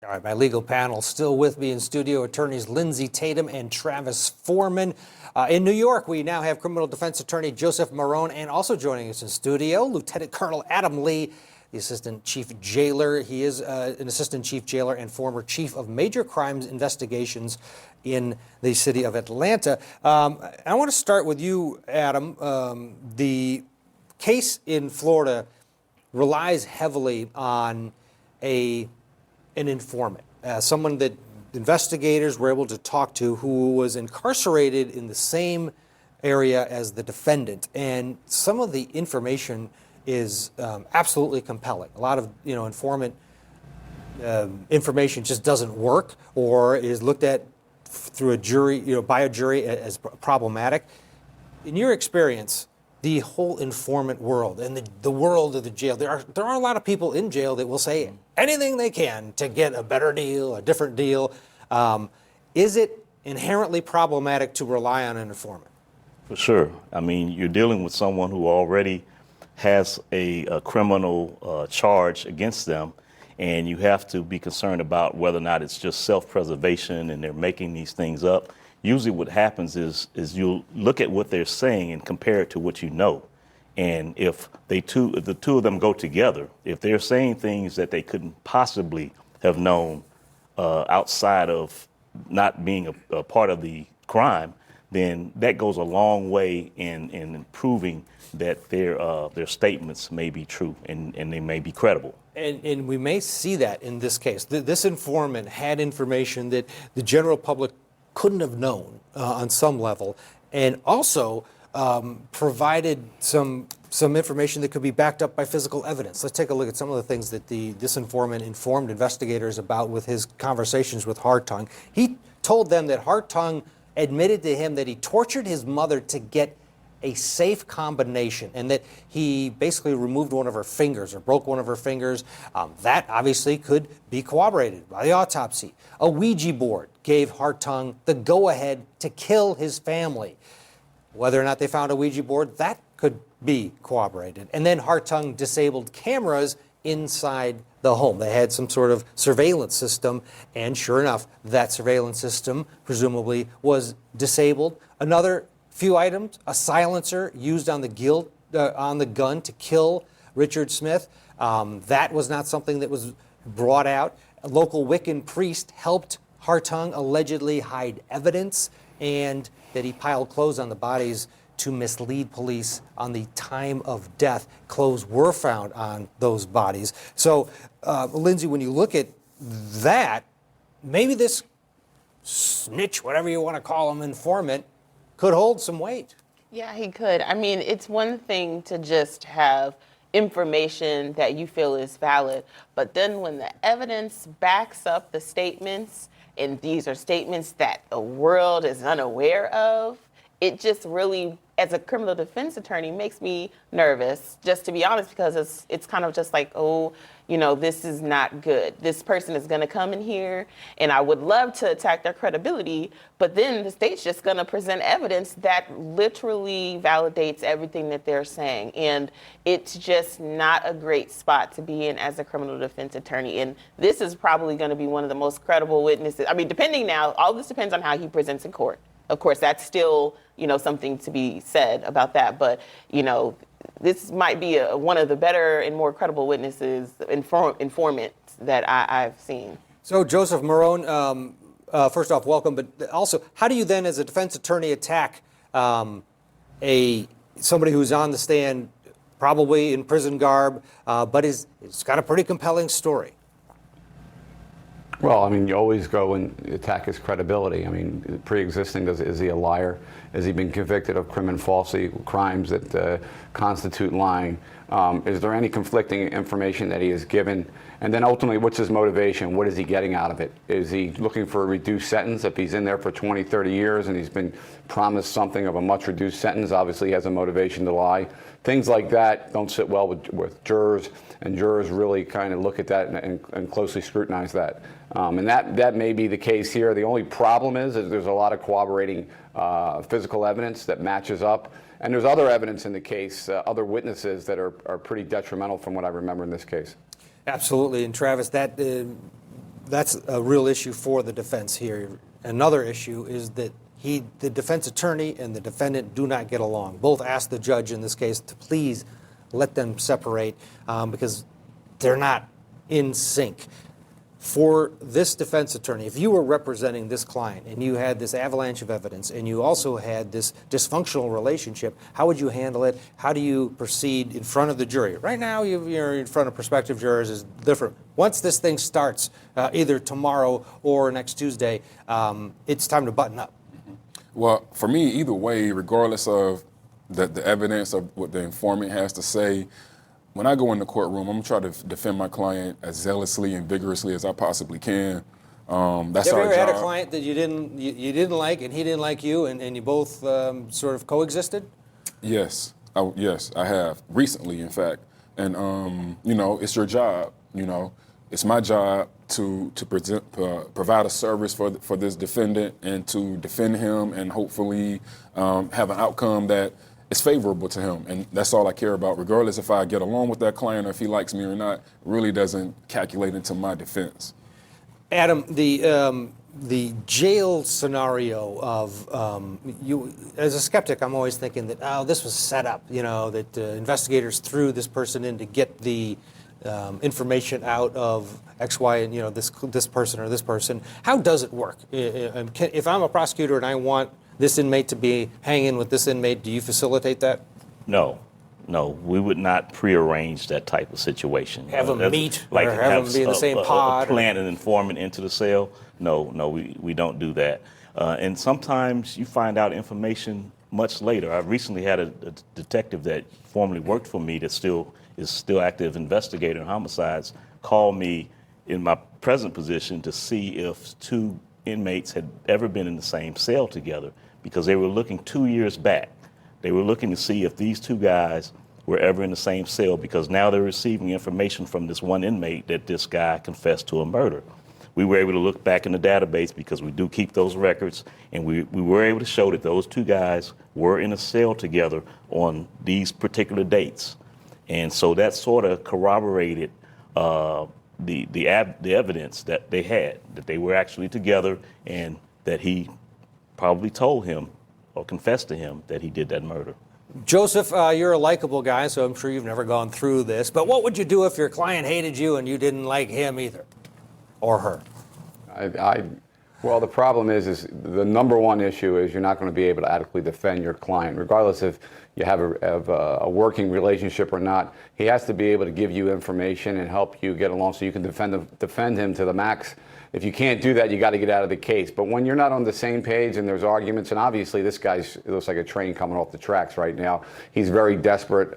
All right, my legal panel still with me in studio, attorneys Lindsay Tatum and Travis Foreman. In New York, we now have criminal defense attorney Joseph Marrone, and also joining us in studio, Lieutenant Colonel Adam Lee, the assistant chief jailer. He is an assistant chief jailer and former chief of major crimes investigations in the city of Atlanta. I want to start with you, Adam. The case in Florida relies heavily on an informant, someone that investigators were able to talk to who was incarcerated in the same area as the defendant. And some of the information is absolutely compelling. A lot of informant information just doesn't work or is looked at through a jury, by a jury as problematic. In your experience, the whole informant world and the world of the jail, there are a lot of people in jail that will say anything they can to get a better deal, a different deal. Is it inherently problematic to rely on an informant? For sure. I mean, you're dealing with someone who already has a criminal charge against them, and you have to be concerned about whether or not it's just self-preservation and they're making these things up. Usually what happens is you'll look at what they're saying and compare it to what you know. And if the two of them go together, if they're saying things that they couldn't possibly have known outside of not being a part of the crime, then that goes a long way in proving that their statements may be true and they may be credible. And we may see that in this case. This informant had information that the general public couldn't have known on some level, and also provided some information that could be backed up by physical evidence. Let's take a look at some of the things that this informant informed investigators about with his conversations with Hartung. He told them that Hartung admitted to him that he tortured his mother to get a safe combination, and that he basically removed one of her fingers or broke one of her fingers. That obviously could be corroborated by the autopsy. A Ouija board gave Hartung the go-ahead to kill his family. Whether or not they found a Ouija board, that could be corroborated. And then Hartung disabled cameras inside the home. They had some sort of surveillance system, and sure enough, that surveillance system presumably was disabled. Another few items: a silencer used on the gun to kill Richard Smith. That was not something that was brought out. A local Wiccan priest helped Hartung allegedly hide evidence, and that he piled clothes on the bodies to mislead police on the time of death. Clothes were found on those bodies. So, Lindsay, when you look at that, maybe this snitch, whatever you want to call him, informant, could hold some weight. Yeah, he could. I mean, it's one thing to just have information that you feel is valid, but then when the evidence backs up the statements, and these are statements that the world is unaware of, it just really, as a criminal defense attorney, makes me nervous, just to be honest, because it's kind of just like, oh, this is not good. This person is going to come in here, and I would love to attack their credibility, but then the state's just going to present evidence that literally validates everything that they're saying. And it's just not a great spot to be in as a criminal defense attorney. And this is probably going to be one of the most credible witnesses. I mean, depending now, all this depends on how he presents in court. Of course, that's still, something to be said about that. But, this might be one of the better and more credible witnesses, informants that I've seen. So, Joseph Marrone, first off, welcome. But also, how do you then, as a defense attorney, attack somebody who's on the stand, probably in prison garb, but it's got a pretty compelling story? Well, I mean, you always go and attack his credibility. I mean, pre-existing, is he a liar? Has he been convicted of crimes that constitute lying? Is there any conflicting information that he has given? And then ultimately, what's his motivation? What is he getting out of it? Is he looking for a reduced sentence? If he's in there for 20, 30 years and he's been promised something of a much reduced sentence, obviously he has a motivation to lie. Things like that don't sit well with jurors, and jurors really kind of look at that and closely scrutinize that. And that may be the case here. The only problem is there's a lot of corroborating physical evidence that matches up. And there's other evidence in the case, other witnesses that are pretty detrimental from what I remember in this case. Absolutely. And Travis, that That's a real issue for the defense here. Another issue is that the defense attorney and the defendant do not get along. Both asked the judge in this case to please let them separate because they're not in sync. For this defense attorney, if you were representing this client and you had this avalanche of evidence and you also had this dysfunctional relationship, how would you handle it? How do you proceed in front of the jury? Right now, you're in front of prospective jurors is different. Once this thing starts, either tomorrow or next Tuesday, it's time to button up. Well, for me, either way, regardless of the evidence of what the informant has to say, when I go in the courtroom, I'm gonna try to defend my client as zealously and vigorously as I possibly can. That's our job. Have you ever had a client that you didn't like and he didn't like you, and you both sort of coexisted? Yes, I have recently, in fact. And it's your job. It's my job to provide a service for this defendant and to defend him and hopefully have an outcome that is favorable to him. And that's all I care about, regardless if I get along with that client or if he likes me or not. Really doesn't calculate into my defense. Adam, the jail scenario of you as a skeptic, I'm always thinking that this was set up. That investigators threw this person in to get the information out of X, Y, and this person or this person. How does it work? If I'm a prosecutor and I want this inmate to be hanging with this inmate, do you facilitate that? No, we would not prearrange that type of situation. Have them meet, like or have them be in the same pod? Plant an informant into the cell. No, we don't do that. And sometimes you find out information much later. I recently had a detective that formerly worked for me that is still active investigator in homicides call me in my present position to see if two inmates had ever been in the same cell together, because they were looking 2 years back. They were looking to see if these two guys were ever in the same cell, because now they're receiving information from this one inmate that this guy confessed to a murder. We were able to look back in the database, because we do keep those records, and we were able to show that those two guys were in a cell together on these particular dates. And so that sort of corroborated the evidence that they had, that they were actually together, and that he probably told him or confessed to him that he did that murder. Joseph, you're a likable guy, so I'm sure you've never gone through this, but what would you do if your client hated you and you didn't like him either, or her? Well, the problem is the number one issue is you're not going to be able to adequately defend your client, regardless if you have a working relationship or not. He has to be able to give you information and help you get along so you can defend him to the max. If you can't do that, you got to get out of the case. But when you're not on the same page and there's arguments, and obviously this it looks like a train coming off the tracks right now. He's very desperate.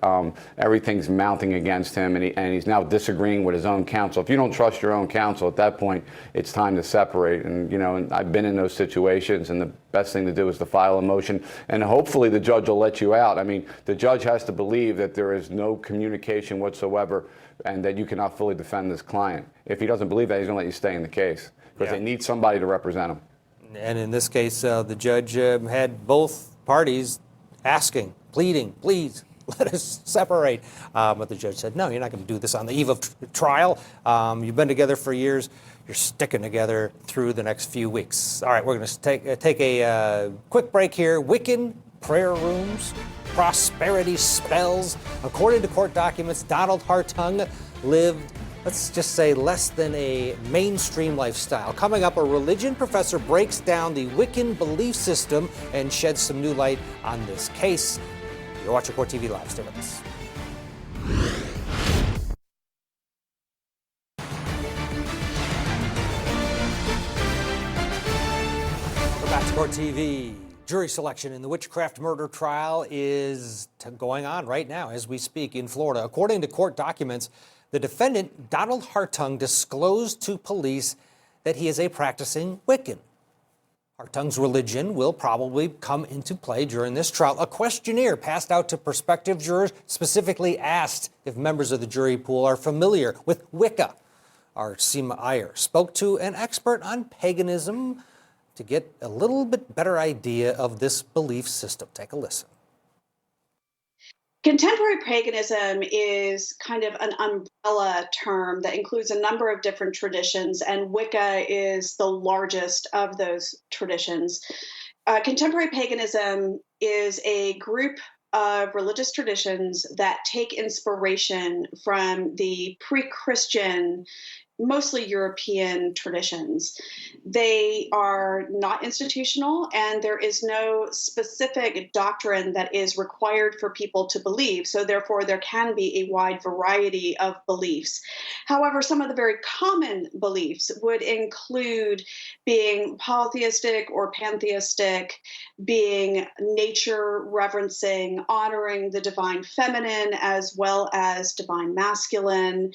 Everything's mounting against him, and he's now disagreeing with his own counsel. If you don't trust your own counsel, at that point, it's time to separate. And I've been in those situations, and the best thing to do is to file a motion, and hopefully the judge will let you out. I mean, the judge has to believe that there is no communication whatsoever and that you cannot fully defend this client. If he doesn't believe that, he's going to let you stay in the case, because they need somebody to represent him. And in this case, the judge had both parties asking, pleading, please, let us separate. But the judge said, no, you're not going to do this on the eve of trial. You've been together for years. You're sticking together through the next few weeks. All right, we're going to take a quick break here. Wiccan prayer rooms, prosperity spells. According to court documents, Donald Hartung lived, let's just say, less than a mainstream lifestyle. Coming up, a religion professor breaks down the Wiccan belief system and sheds some new light on this case. You're watching CourtTV Live. Stay with us. We're back to CourtTV. Jury selection in the Witchcraft murder trial is going on right now as we speak in Florida. According to court documents, the defendant, Donald Hartung, disclosed to police that he is a practicing Wiccan. Hartung's religion will probably come into play during this trial. A questionnaire passed out to prospective jurors specifically asked if members of the jury pool are familiar with Wicca. Our Seema Iyer spoke to an expert on paganism to get a little bit better idea of this belief system. Take a listen. Contemporary paganism is kind of an umbrella term that includes a number of different traditions, and Wicca is the largest of those traditions. Contemporary paganism is a group of religious traditions that take inspiration from the pre-Christian, mostly European traditions. They are not institutional, and there is no specific doctrine that is required for people to believe. So therefore, there can be a wide variety of beliefs. However, some of the very common beliefs would include being polytheistic or pantheistic, being nature reverencing, honoring the divine feminine as well as divine masculine,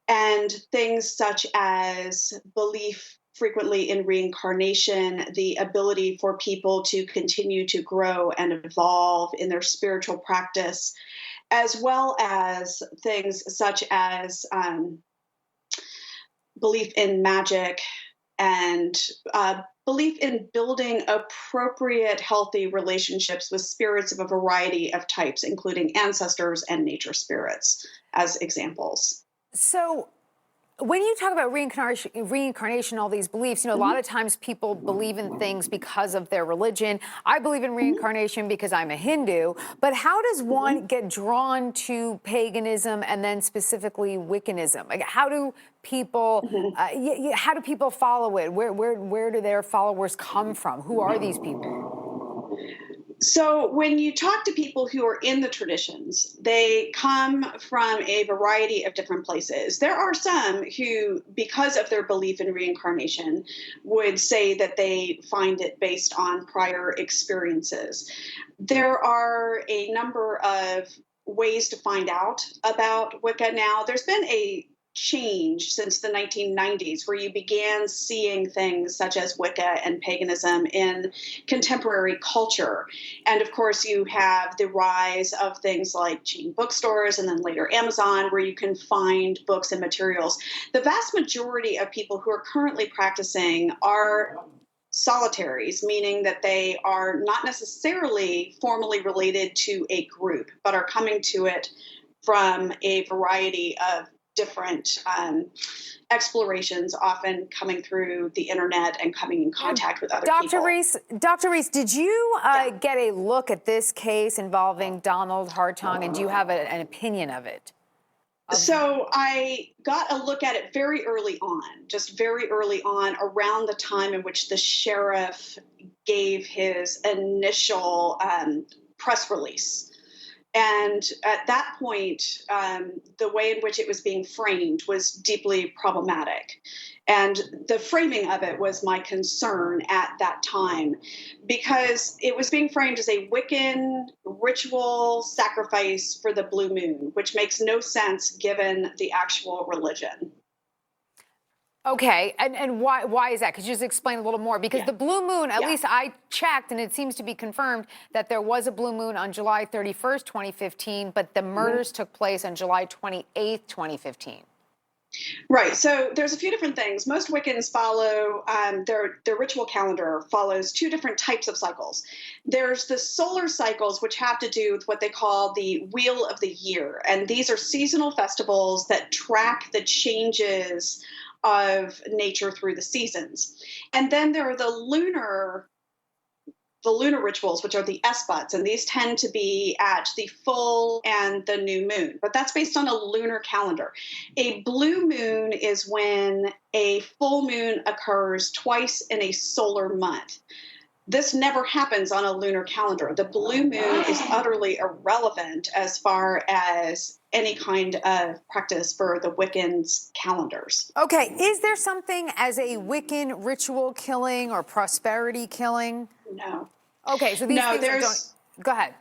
and things such as belief frequently in reincarnation, the ability for people to continue to grow and evolve in their spiritual practice, as well as things such as belief in magic and belief in building appropriate, healthy relationships with spirits of a variety of types, including ancestors and nature spirits, as examples. So when you talk about reincarnation, all these beliefs, a lot of times people believe in things because of their religion. I believe in reincarnation because I'm a Hindu. But how does one get drawn to paganism and then specifically Wiccanism? Like, how do people follow it? Where do their followers come from? Who are these people? So when you talk to people who are in the traditions, they come from a variety of different places. There are some who, because of their belief in reincarnation, would say that they find it based on prior experiences. There are a number of ways to find out about Wicca now. There's been a change since the 1990s where you began seeing things such as Wicca and paganism in contemporary culture. And of course, you have the rise of things like chain bookstores and then later Amazon, where you can find books and materials. The vast majority of people who are currently practicing are solitaries, meaning that they are not necessarily formally related to a group, but are coming to it from a variety of different explorations, often coming through the internet and coming in contact with other people. Dr. Reese, did you get a look at this case involving Donald Hartung, and do you have an opinion of it? So I got a look at it very early on, around the time in which the sheriff gave his initial press release. And at that point, the way in which it was being framed was deeply problematic. And the framing of it was my concern at that time, because it was being framed as a Wiccan ritual sacrifice for the blue moon, which makes no sense given the actual religion. Okay, and why is that? Could you just explain a little more? Because the blue moon, at least I checked, and it seems to be confirmed that there was a blue moon on July 31st, 2015, but the murders took place on July 28th, 2015. Right. So there's a few different things. Most Wiccans follow their ritual calendar follows two different types of cycles. There's the solar cycles, which have to do with what they call the wheel of the year. And these are seasonal festivals that track the changes of nature through the seasons. And then there are the lunar rituals, which are the esbats, and these tend to be at the full and the new moon. But that's based on a lunar calendar. A blue moon is when a full moon occurs twice in a solar month. This never happens on a lunar calendar. The blue moon is utterly irrelevant as far as any kind of practice for the Wiccans' calendars. Okay, is there something as a Wiccan ritual killing or prosperity killing? No. Okay, so these things don't... Go ahead.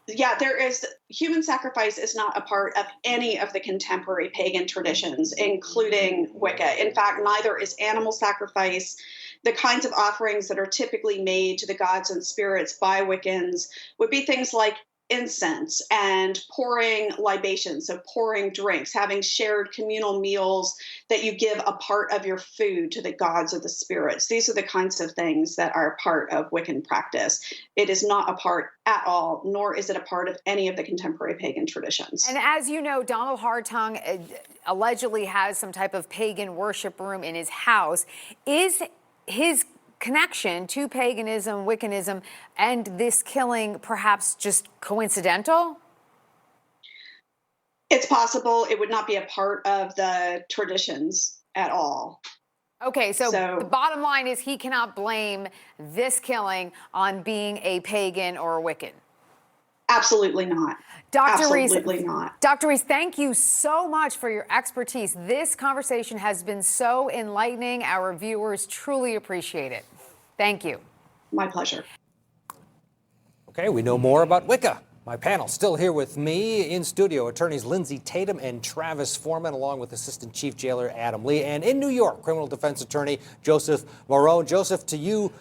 Yeah, there is. Human sacrifice is not a part of any of the contemporary pagan traditions, including Wicca. In fact, neither is animal sacrifice. The kinds of offerings that are typically made to the gods and spirits by Wiccans would be things like incense and pouring libations, so pouring drinks, having shared communal meals that you give a part of your food to the gods or the spirits. These are the kinds of things that are part of Wiccan practice. It is not a part at all, nor is it a part of any of the contemporary pagan traditions. And as you know, Donald Hartung allegedly has some type of pagan worship room in his house. Is his connection to paganism, Wiccanism, and this killing perhaps just coincidental? It's possible. It would not be a part of the traditions at all. Okay, so the bottom line is he cannot blame this killing on being a pagan or a Wiccan. Absolutely not. Absolutely not. Dr. Reese, thank you so much for your expertise. This conversation has been so enlightening. Our viewers truly appreciate it. Thank you. My pleasure. Okay, we know more about Wicca. My panel still here with me in studio, attorneys Lindsay Tatum and Travis Foreman, along with Assistant Chief Jailer Adam Lee, and in New York, criminal defense attorney Joseph Marrone. Joseph, to you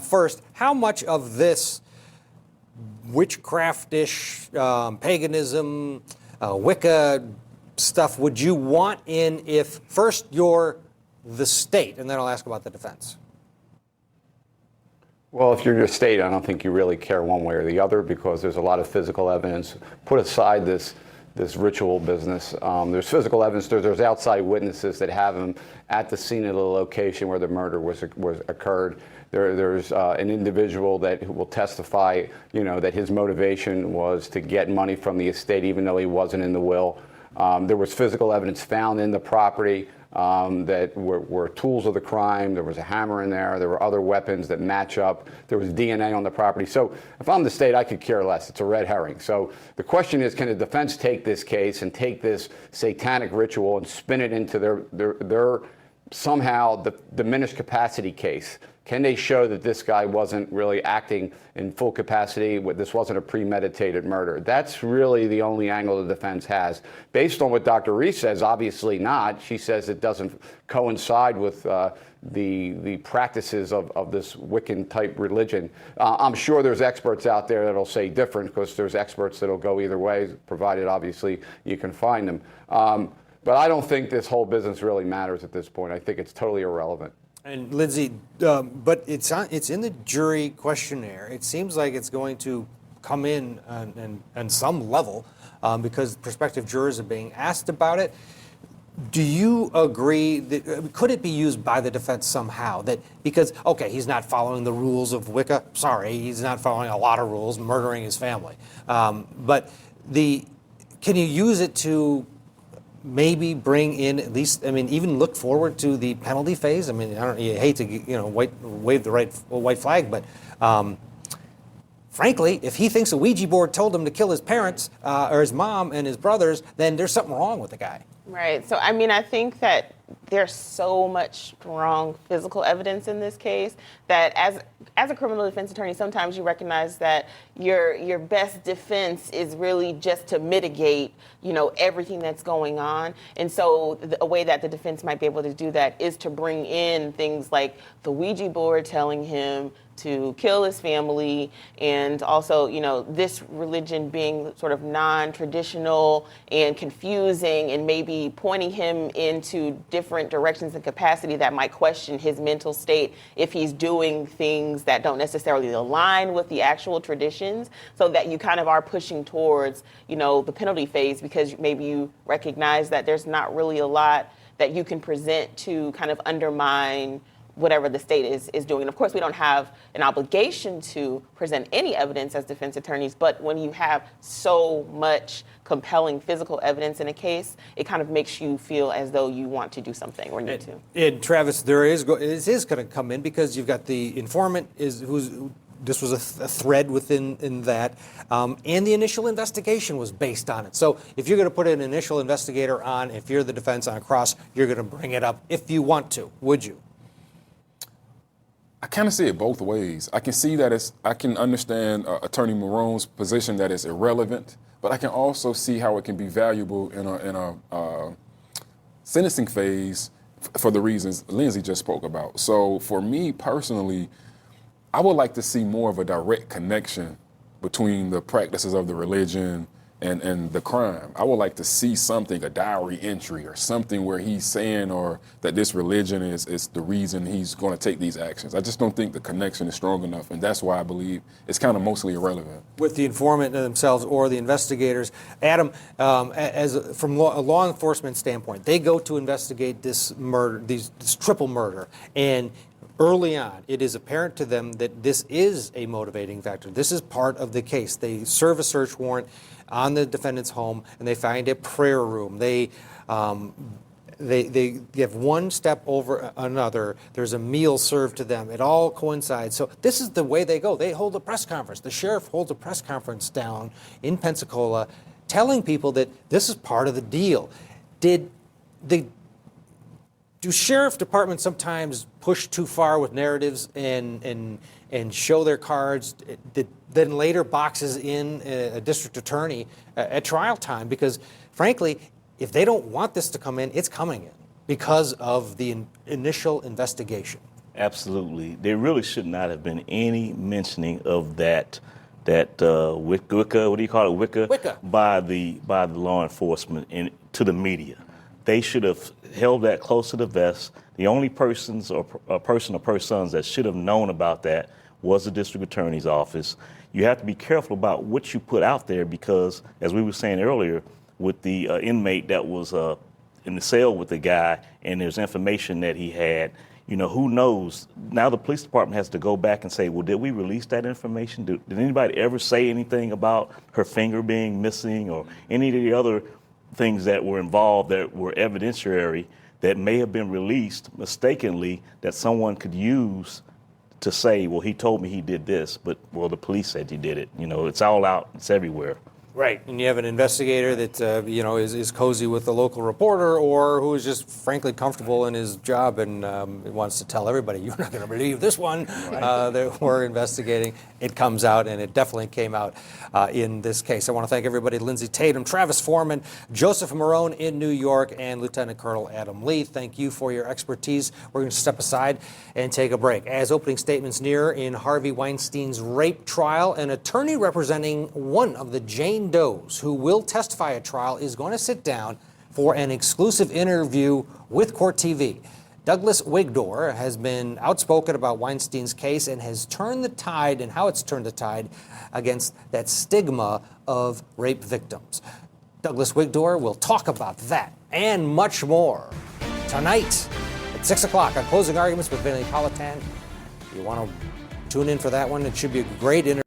first, how much of this witchcraftish, paganism, Wicca stuff would you want in if first you're the state, and then I'll ask about the defense? Well, if you're your state, I don't think you really care one way or the other because there's a lot of physical evidence. Put aside this ritual business. There's physical evidence. There's outside witnesses that have him at the scene of the location where the murder was occurred. There's an individual that will testify, that his motivation was to get money from the estate, even though he wasn't in the will. There was physical evidence found in the property that were tools of the crime. There was a hammer in there. There were other weapons that match up. There was DNA on the property. So if I'm the state, I could care less. It's a red herring. So the question is, can the defense take this case and take this satanic ritual and spin it into their somehow the diminished capacity case? Can they show that this guy wasn't really acting in full capacity? This wasn't a premeditated murder? That's really the only angle the defense has. Based on what Dr. Reese says, obviously not. She says it doesn't coincide with the practices of this Wiccan type religion. I'm sure there's experts out there that'll say different because there's experts that'll go either way, provided obviously you can find them. But I don't think this whole business really matters at this point. I think it's totally irrelevant. And Lindsay, but it's in the jury questionnaire. It seems like it's going to come in on some level because prospective jurors are being asked about it. Do you agree that could it be used by the defense somehow that because he's not following the rules of Wicca? Sorry, he's not following a lot of rules, murdering his family. But can you use it to maybe bring in at least, even look forward to the penalty phase? You hate to, wave the white flag, but frankly, if he thinks a Ouija board told him to kill his parents or his mom and his brothers, then there's something wrong with the guy. Right. So, I think that there's so much strong physical evidence in this case that as a criminal defense attorney, sometimes you recognize that your best defense is really just to mitigate, everything that's going on. And so a way that the defense might be able to do that is to bring in things like the Ouija board telling him to kill his family, and also, this religion being sort of non-traditional and confusing and maybe pointing him into different directions and capacity that might question his mental state if he's doing things that don't necessarily align with the actual traditions, so that you kind of are pushing towards, the penalty phase because maybe you recognize that there's not really a lot that you can present to kind of undermine whatever the state is doing. And of course, we don't have an obligation to present any evidence as defense attorneys, but when you have so much compelling physical evidence in a case, it kind of makes you feel as though you want to do something or need to. And Travis, it is going to come in because you've got the informant this was a thread within that, and the initial investigation was based on it. So if you're going to put an initial investigator on, if you're the defense on a cross, you're going to bring it up if you want to, would you? I kind of see it both ways. I can see that I can understand Attorney Marrone's position that it's irrelevant, but I can also see how it can be valuable in a sentencing phase for the reasons Lindsay just spoke about. So for me personally, I would like to see more of a direct connection between the practices of the religion and the crime. I would like to see something, a diary entry or something where he's saying or that this religion is the reason he's going to take these actions. I just don't think the connection is strong enough, and that's why I believe it's kind of mostly irrelevant. With the informant themselves or the investigators. Adam, from a law enforcement standpoint, they go to investigate this murder, this triple murder, and early on, it is apparent to them that this is a motivating factor. This is part of the case. They serve a search warrant on the defendant's home, and they find a prayer room. They have one step over another. There's a meal served to them. It all coincides. So this is the way they go. They hold a press conference. The sheriff holds a press conference down in Pensacola, telling people that this is part of the deal. Do sheriff departments sometimes push too far with narratives and show their cards that then later boxes in a district attorney at trial time? Because frankly, if they don't want this to come in, it's coming in because of the initial investigation. Absolutely. There really should not have been any mentioning of that Wicca, what do you call it, Wicca. by the law enforcement and to the media. They should have held that close to the vest. The only persons or persons that should have known about that was the district attorney's office. You have to be careful about what you put out there because, as we were saying earlier, with the inmate that was in the cell with the guy, and there's information that he had, who knows? Now the police department has to go back and say, well, did we release that information? Did anybody ever say anything about her finger being missing or any of the other things that were involved that were evidentiary that may have been released mistakenly that someone could use to say, well, he told me he did this, but, well, the police said he did it. It's all out. It's everywhere. Right, and you have an investigator that is cozy with the local reporter, or who is just frankly comfortable in his job and wants to tell everybody, "You're not going to believe this one." That we're investigating. It comes out, and it definitely came out in this case. I want to thank everybody: Lindsay Tatum, Travis Foreman, Joseph Marrone in New York, and Lieutenant Colonel Adam Lee. Thank you for your expertise. We're going to step aside and take a break. As opening statements near in Harvey Weinstein's rape trial, an attorney representing one of the Jane Does who will testify at trial is going to sit down for an exclusive interview with CourtTV. Douglas Wigdor has been outspoken about Weinstein's case and has turned the tide, and how it's turned the tide against that stigma of rape victims. Douglas Wigdor will talk about that and much more tonight at 6 o'clock on Closing Arguments with Vinnie Politan. You want to tune in for that one? It should be a great interview.